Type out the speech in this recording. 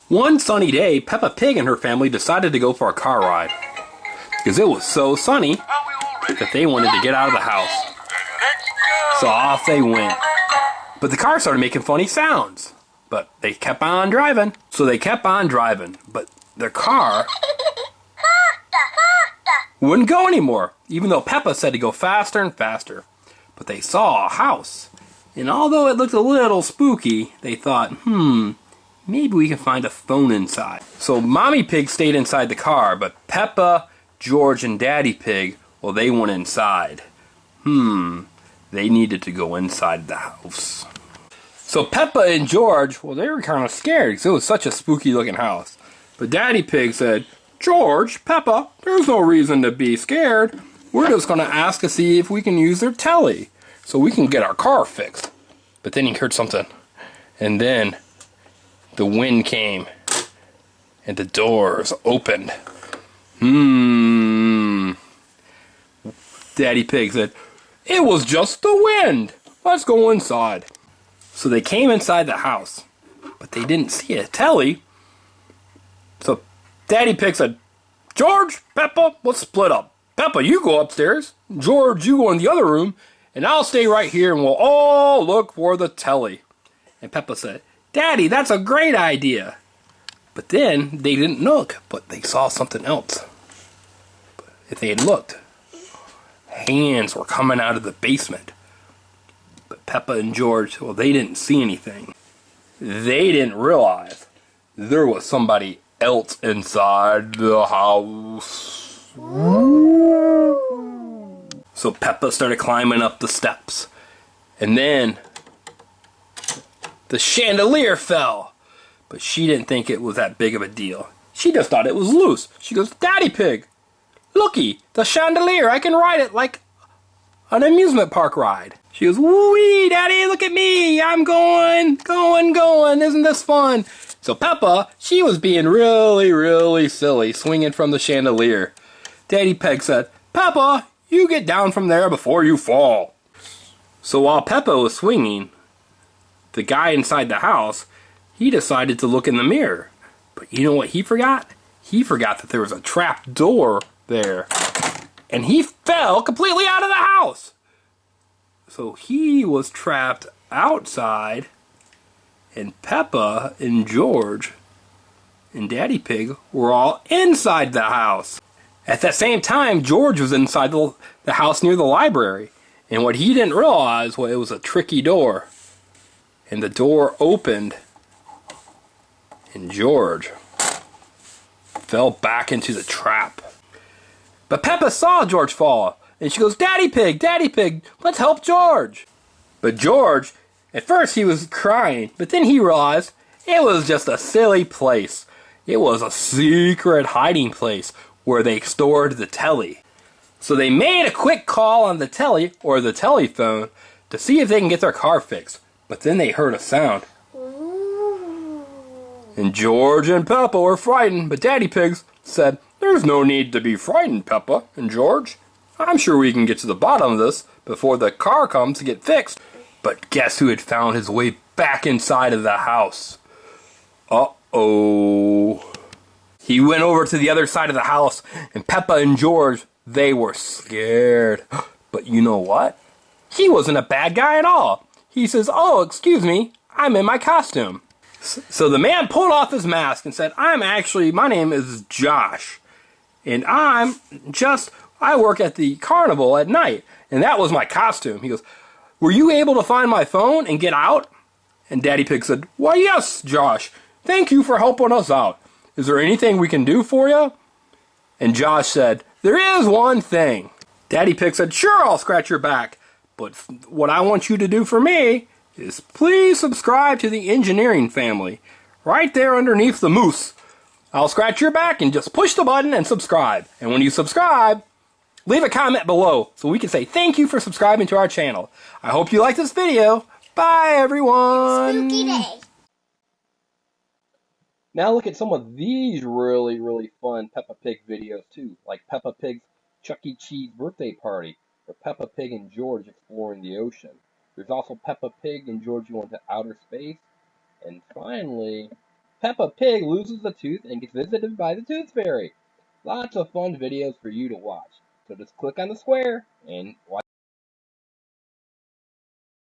One sunny day, Peppa Pig and her family decided to go for a car ride. Because it was so sunny that they wanted to get out of the house. So off they went. But the car started making funny sounds. But they kept on driving. So they kept on driving. But their car wouldn't go anymore, even though Peppa said to go faster and faster. But they saw a house. And although it looked a little spooky, they thought, maybe we can find a phone inside. So Mommy Pig stayed inside the car, but Peppa, George, and Daddy Pig, well, they went inside. They needed to go inside the house. So Peppa and George, well, they were kind of scared because it was such a spooky looking house. But Daddy Pig said, George, Peppa, there's no reason to be scared. We're just going to ask to see if we can use their telly so we can get our car fixed. But then he heard something. And then the wind came and the doors opened. Daddy Pig said, it was just the wind. Let's go inside. So they came inside the house, but they didn't see a telly. So Daddy Pig said, George, Peppa, let's split up. Peppa, you go upstairs. George, you go in the other room. And I'll stay right here and we'll all look for the telly. And Peppa said, Daddy, that's a great idea. But then they didn't look, but they saw something else. If they had looked, hands were coming out of the basement. But Peppa and George, well, they didn't see anything. They didn't realize there was somebody else inside the house. So Peppa started climbing up the steps. And then the chandelier fell. But she didn't think it was that big of a deal. She just thought it was loose. She goes, Daddy Pig, looky, the chandelier, I can ride it like an amusement park ride. She goes, woo-wee, Daddy, look at me. I'm going. Isn't this fun? So Peppa, she was being really, really silly, swinging from the chandelier. Daddy Pig said, Peppa, you get down from there before you fall. So while Peppa was swinging, the guy inside the house, he decided to look in the mirror. But you know what he forgot? He forgot that there was a trap door there. And he fell completely out of the house. So he was trapped outside, and Peppa and George and Daddy Pig were all inside the house. At that same time, George was inside the house near the library. And what he didn't realize was it was a tricky door. And the door opened, and George fell back into the trap. But Peppa saw George fall, and she goes, Daddy Pig, let's help George. But George, at first he was crying, but then he realized it was just a silly place. It was a secret hiding place where they stored the telly. So they made a quick call on the telly, or the telephone, to see if they can get their car fixed. But then they heard a sound. And George and Peppa were frightened, but Daddy Pig said, there's no need to be frightened, Peppa and George. I'm sure we can get to the bottom of this before the car comes to get fixed. But guess who had found his way back inside of the house? Uh-oh. He went over to the other side of the house, and Peppa and George, they were scared. But you know what? He wasn't a bad guy at all. He says, oh, excuse me, I'm in my costume. So the man pulled off his mask and said, my name is Josh. And I work at the carnival at night. And that was my costume. He goes, were you able to find my phone and get out? And Daddy Pig said, why, yes, Josh. Thank you for helping us out. Is there anything we can do for you? And Josh said, there is one thing. Daddy Pig said, sure, I'll scratch your back. But what I want you to do for me is please subscribe to the Engineering Family. Right there underneath the moose. I'll scratch your back and just push the button and subscribe. And when you subscribe, leave a comment below so we can say thank you for subscribing to our channel. I hope you like this video. Bye, everyone. Spooky day. Now look at some of these really, really fun Peppa Pig videos too. Like Peppa Pig's Chuck E. Cheese birthday party. Or Peppa Pig and George exploring the ocean. There's also Peppa Pig and George going to outer space. And finally, Peppa Pig loses a tooth and gets visited by the Tooth Fairy. Lots of fun videos for you to watch. So just click on the square and watch.